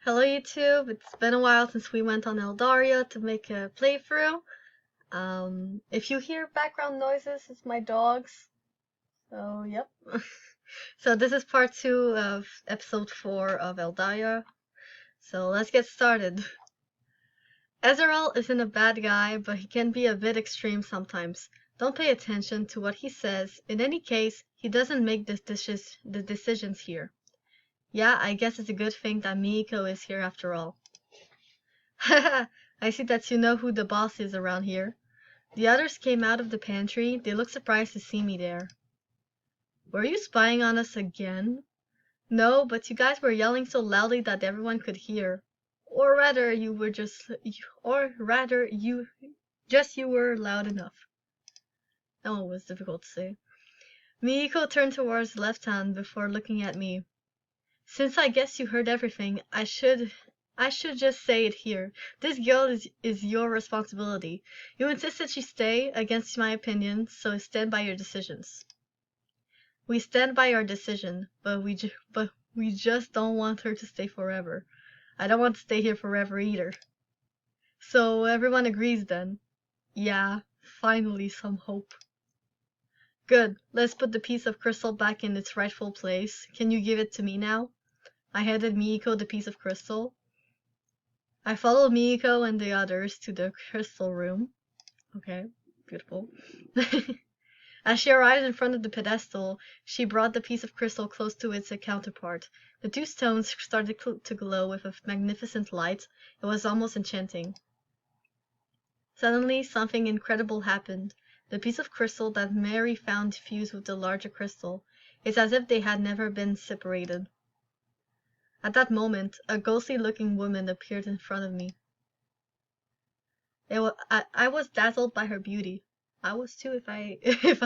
Hello YouTube, it's been a while since we went on Eldarya to make a playthrough. If you hear background noises, it's my dogs. So, yep. So this is part 2 of episode 4 of Eldarya. So let's get started. Ezreal isn't a bad guy, but he can be a bit extreme sometimes. Don't pay attention to what he says. In any case, he doesn't make the decisions here. Yeah, I guess it's a good thing that Miiko is here after all. Haha, I see that you know who the boss is around here. The others came out of the pantry. They looked surprised to see me there. Were you spying on us again? No, but you guys were yelling so loudly that everyone could hear. Or rather, you were you were loud enough. Oh, it was difficult to say. Miiko turned towards the left hand before looking at me. Since I guess you heard everything, I should just say it here. This girl is your responsibility. You insisted she stay, against my opinion, so stand by your decisions. We stand by our decision, but we just don't want her to stay forever. I don't want to stay here forever either. So everyone agrees then? Yeah, finally some hope. Good, let's put the piece of crystal back in its rightful place. Can you give it to me now? I handed Miiko the piece of crystal. I followed Miiko and the others to the crystal room. Okay, beautiful. As she arrived in front of the pedestal, she brought the piece of crystal close to its counterpart. The two stones started to glow with a magnificent light. It was almost enchanting. Suddenly, something incredible happened. The piece of crystal that Mary found fused with the larger crystal. It's as if they had never been separated. At that moment, a ghostly-looking woman appeared in front of me. I was dazzled by her beauty. I was too if I if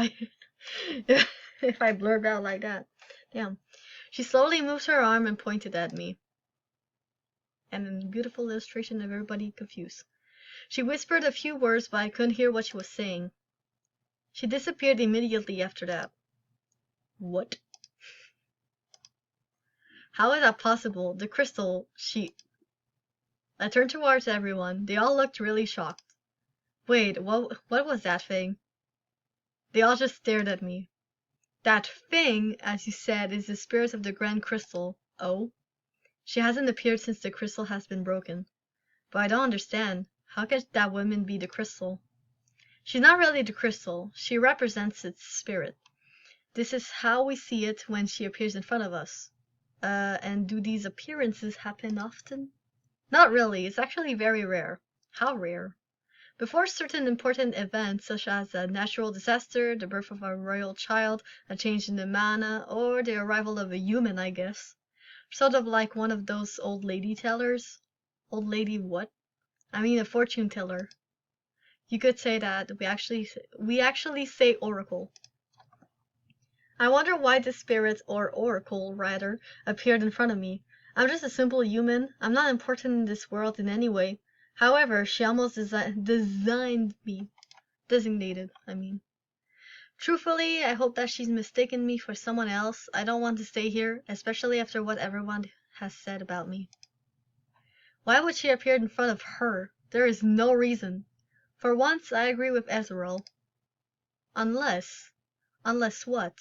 I blurred out like that. Damn. She slowly moved her arm and pointed at me. And a beautiful illustration of everybody confused. She whispered a few words, but I couldn't hear what she was saying. She disappeared immediately after that. What? How is that possible? The crystal, I turned towards everyone. They all looked really shocked. Wait, what was that thing? They all just stared at me. That thing, as you said, is the spirit of the Grand Crystal. Oh? She hasn't appeared since the crystal has been broken. But I don't understand. How could that woman be the crystal? She's not really the crystal. She represents its spirit. This is how we see it when she appears in front of us. And do these appearances happen often? Not really. It's actually very rare. How rare? Before certain important events, such as a natural disaster, the birth of a royal child, a change in the mana, or the arrival of a human, I guess. Sort of like one of those old lady tellers. Old lady what? I mean a fortune teller. You could say that. We actually say oracle. I wonder why the spirit, or oracle rather, appeared in front of me. I'm just a simple human. I'm not important in this world in any way. However, she almost designated me. Truthfully, I hope that she's mistaken me for someone else. I don't want to stay here, especially after what everyone has said about me. Why would she appear in front of her? There is no reason. For once, I agree with Ezreal. Unless what?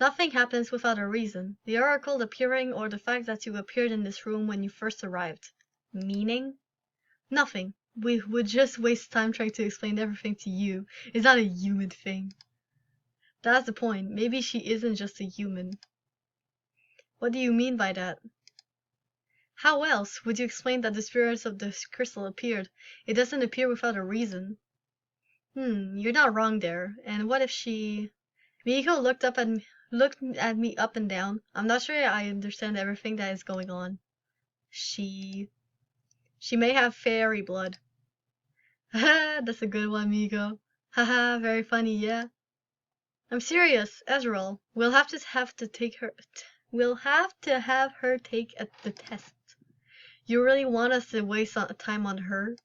Nothing happens without a reason. The oracle appearing or the fact that you appeared in this room when you first arrived. Meaning? Nothing. We would just waste time trying to explain everything to you. It's not a human thing. That's the point. Maybe she isn't just a human. What do you mean by that? How else would you explain that the spirits of the crystal appeared? It doesn't appear without a reason. You're not wrong there. And what if she... Miiko looked at me up and down. I'm not sure I understand everything that is going on. She may have fairy blood. Haha, that's a good one, Miiko. Haha, very funny, yeah. I'm serious, Ezreal. We'll have to have her take the test. You really want us to waste time on her?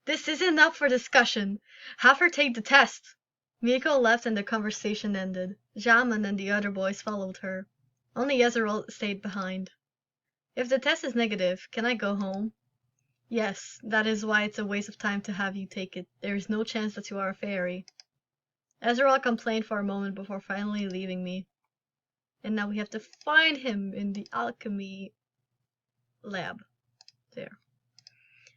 This isn't up for discussion. Have her take the test. Miiko left and the conversation ended. Jaman and the other boys followed her. Only Ezreal stayed behind. If the test is negative, can I go home? Yes, that is why it's a waste of time to have you take it. There is no chance that you are a fairy. Ezreal complained for a moment before finally leaving me. And now we have to find him in the alchemy lab. There.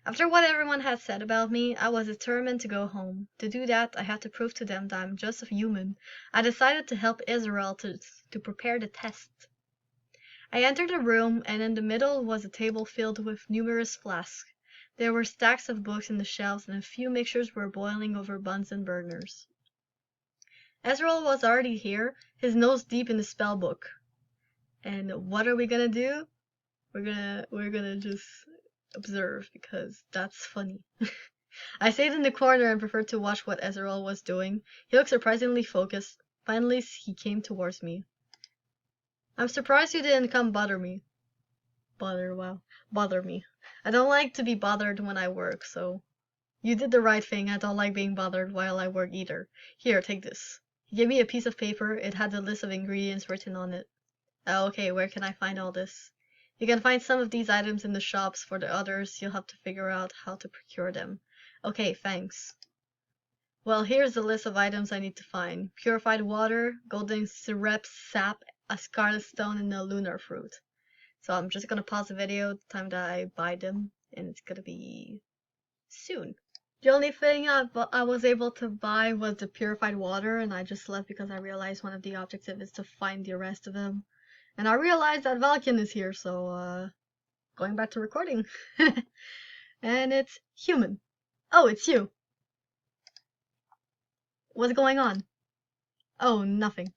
After what everyone had said about me, I was determined to go home. To do that, I had to prove to them that I'm just a human. I decided to help Israel to prepare the test. I entered the room, and in the middle was a table filled with numerous flasks. There were stacks of books in the shelves, and a few mixtures were boiling over Bunsen burners. Ezreal was already here, his nose deep in the spell book. And what are we gonna do? We're gonna just observe, because that's funny. I stayed in the corner and preferred to watch what Ezreal was doing. He looked surprisingly focused. Finally, he came towards me. I'm surprised you didn't come bother me. Bother me. I don't like to be bothered when I work, so... You did the right thing. I don't like being bothered while I work either. Here, take this. He gave me a piece of paper. It had the list of ingredients written on it. Okay, where can I find all this? You can find some of these items in the shops. For the others, you'll have to figure out how to procure them. Okay, thanks. Well, here's the list of items I need to find. Purified water, golden syrup, sap, a scarlet stone, and a lunar fruit. So I'm just gonna pause the video the time that I buy them, and it's gonna be soon. The only thing I was able to buy was the purified water, and I just left because I realized one of the objectives is to find the rest of them. And I realized that Valken is here, so going back to recording. And it's human. Oh, it's you. What's going on? Oh, nothing.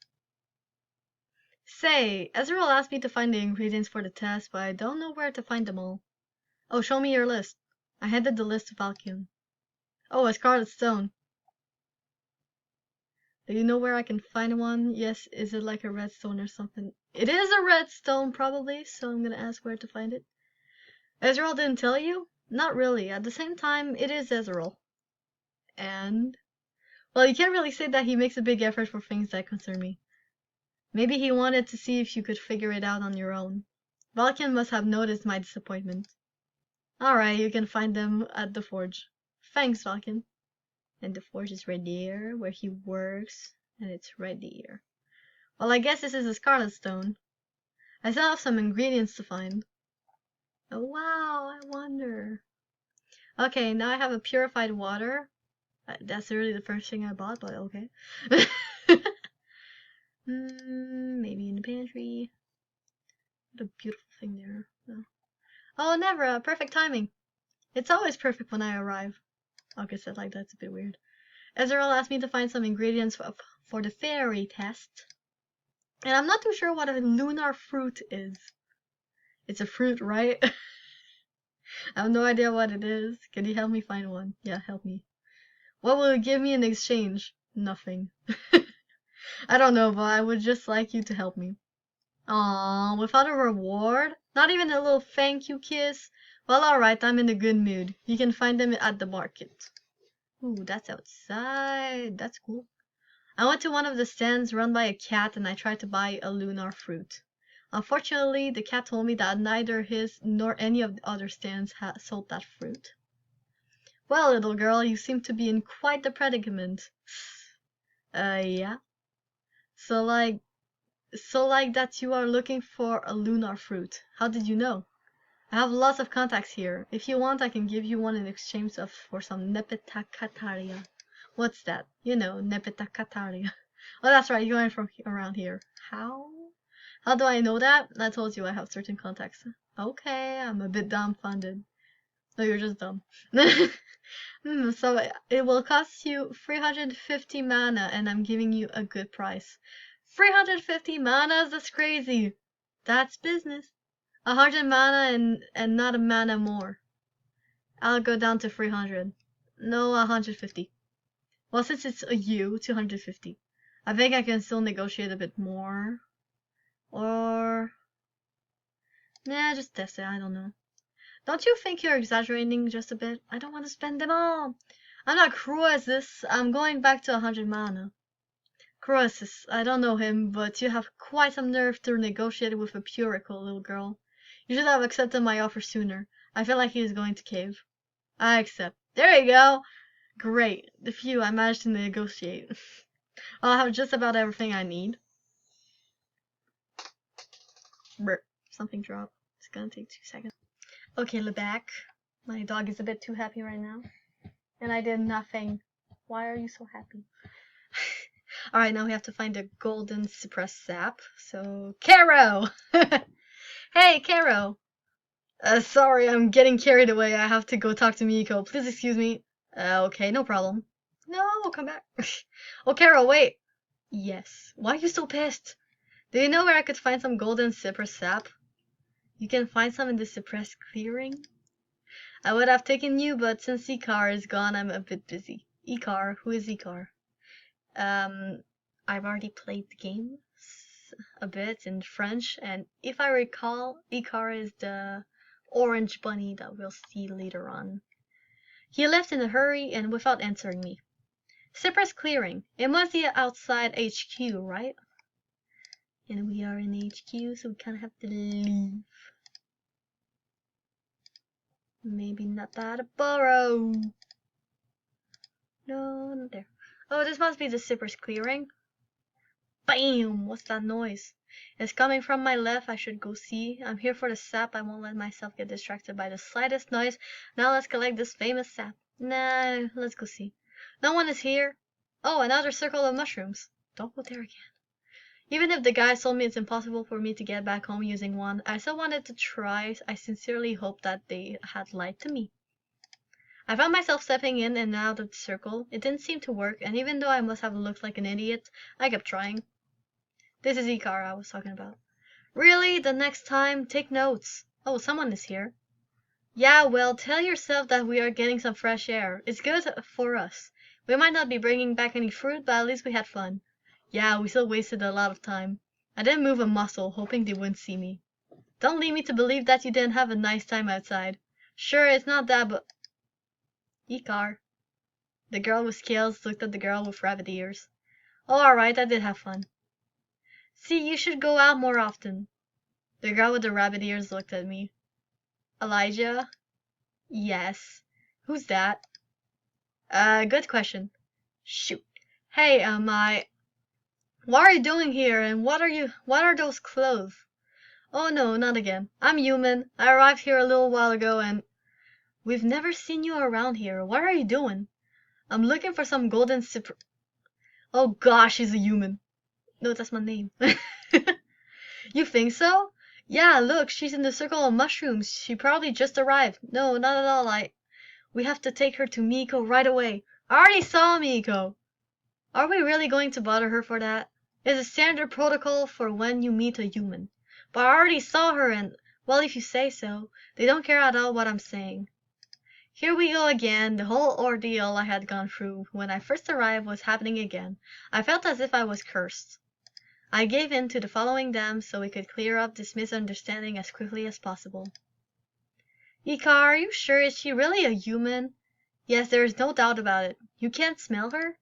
Say, Ezreal asked me to find the ingredients for the test, but I don't know where to find them all. Oh, show me your list. I handed the list to Valken. Oh, a scarlet stone. Do you know where I can find one? Yes, is it like a redstone or something? It is a redstone, probably, so I'm gonna ask where to find it. Ezreal didn't tell you? Not really. At the same time, it is Ezreal. And... well, you can't really say that he makes a big effort for things that concern me. Maybe he wanted to see if you could figure it out on your own. Valken must have noticed my disappointment. Alright, you can find them at the forge. Thanks, Valken. And the forge is right there, where he works, and it's right there. Well, I guess this is a scarlet stone. I still have some ingredients to find. Oh wow, I wonder. Okay, now I have a purified water. That's really the first thing I bought, but okay. Maybe in the pantry. What a beautiful thing there. No. Oh, never. Perfect timing. It's always perfect when I arrive. Okay, said like that's a bit weird. Ezreal asked me to find some ingredients for the fairy test. And I'm not too sure what a lunar fruit is. It's a fruit, right? I have no idea what it is. Can you help me find one? Yeah, help me. What will it give me in exchange? Nothing. I don't know, but I would just like you to help me. Aww, without a reward? Not even a little thank you kiss? Well, alright, I'm in a good mood. You can find them at the market. Ooh, that's outside. That's cool. I went to one of the stands run by a cat and I tried to buy a lunar fruit. Unfortunately, the cat told me that neither his nor any of the other stands sold that fruit. Well, little girl, you seem to be in quite the predicament. Yeah. So like that you are looking for a lunar fruit. How did you know? I have lots of contacts here. If you want, I can give you one in exchange for some Nepetakataria. What's that? You know, Nepetakataria. Oh, that's right, you're from around here. How? How do I know that? I told you I have certain contacts. Okay, I'm a bit dumbfounded. No, you're just dumb. So it will cost you 350 mana, and I'm giving you a good price. 350 mana? That's crazy. That's business. 100 mana and not a mana more. I'll go down to 300. No, 150. Well, since it's a U, 250. I think I can still negotiate a bit more. Or... nah, just test it, I don't know. Don't you think you're exaggerating just a bit? I don't want to spend them all. I'm not Croesus. I'm going back to 100 mana. Croesus, I don't know him, but you have quite some nerve to negotiate with a Puricle, little girl. You should have accepted my offer sooner. I feel like he is going to cave. I accept. There you go! Great. The few I managed to negotiate. I'll have just about everything I need. Brr. Something dropped. It's gonna take 2 seconds. Okay, Lebac. My dog is a bit too happy right now. And I did nothing. Why are you so happy? Alright, now we have to find a golden suppress sap. So, Caro! Hey, Caro! Sorry, I'm getting carried away. I have to go talk to Miko. Please excuse me. Okay, no problem. No, we'll come back. Oh, Caro, wait! Yes. Why are you so pissed? Do you know where I could find some golden cypress sap? You can find some in the suppress clearing? I would have taken you, but since Ikar is gone, I'm a bit busy. Ikar? Who is Ikar? I've already played the game a bit in French, and if I recall, Ikar is the orange bunny that we'll see later on. He left in a hurry and without answering me. Cypress clearing. It must be outside HQ, right? And we are in HQ, so we kind of have to leave. Maybe not that burrow. No, not there. Oh, this must be the cypress clearing. Bam! What's that noise? It's coming from my left. I should go see. I'm here for the sap. I won't let myself get distracted by the slightest noise. Now let's collect this famous sap. Nah, let's go see. No one is here. Oh, another circle of mushrooms. Don't go there again. Even if the guys told me it's impossible for me to get back home using one, I still wanted to try. I sincerely hoped that they had lied to me. I found myself stepping in and out of the circle. It didn't seem to work, and even though I must have looked like an idiot, I kept trying. This is Ikar I was talking about. Really? The next time? Take notes. Oh, someone is here. Yeah, well, tell yourself that we are getting some fresh air. It's good for us. We might not be bringing back any fruit, but at least we had fun. Yeah, we still wasted a lot of time. I didn't move a muscle, hoping they wouldn't see me. Don't lead me to believe that you didn't have a nice time outside. Sure, it's not that, but... Ikar. The girl with scales looked at the girl with rabbit ears. Oh, alright, I did have fun. See, you should go out more often. The girl with the rabbit ears looked at me. Elijah? Yes. Who's that? Good question. Shoot. Hey, what are you doing here, and what are those clothes? Oh no, not again. I'm human. I arrived here a little while ago and... We've never seen you around here. What are you doing? I'm looking for some golden Oh gosh, she's a human. No, that's my name. You think so? Yeah, look, she's in the circle of mushrooms. She probably just arrived. No, not at all. We have to take her to Miko right away. I already saw Miko. Are we really going to bother her for that? It's a standard protocol for when you meet a human. But I already saw her and, well, if you say so, they don't care at all what I'm saying. Here we go again. The whole ordeal I had gone through when I first arrived was happening again. I felt as if I was cursed. I gave in to the following them so we could clear up this misunderstanding as quickly as possible. Ikar, are you sure? Is she really a human? Yes, there is no doubt about it. You can't smell her?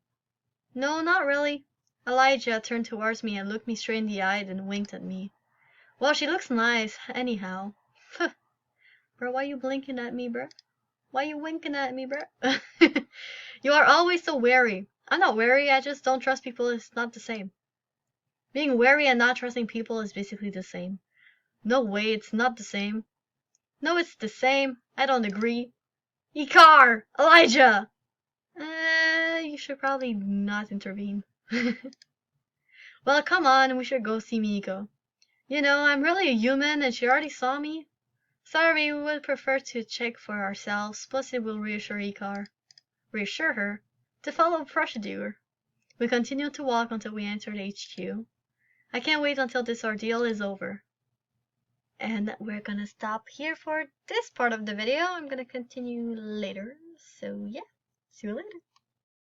No, not really. Elijah turned towards me and looked me straight in the eye and winked at me. Well, she looks nice, anyhow. Bro, why you blinking at me, bro? Why you winking at me, bro? You are always so wary. I'm not wary, I just don't trust people. It's not the same. Being wary and not trusting people is basically the same. No way, it's not the same. No, it's the same. I don't agree. Ikar! Elijah! You should probably not intervene. Well, come on, we should go see Miko. You know, I'm really a human and she already saw me. Sorry, we would prefer to check for ourselves, plus it will reassure Reassure her? To follow procedure. We continued to walk until we entered HQ. I can't wait until this ordeal is over. And we're gonna stop here for this part of the video. I'm gonna continue later. So yeah, see you later.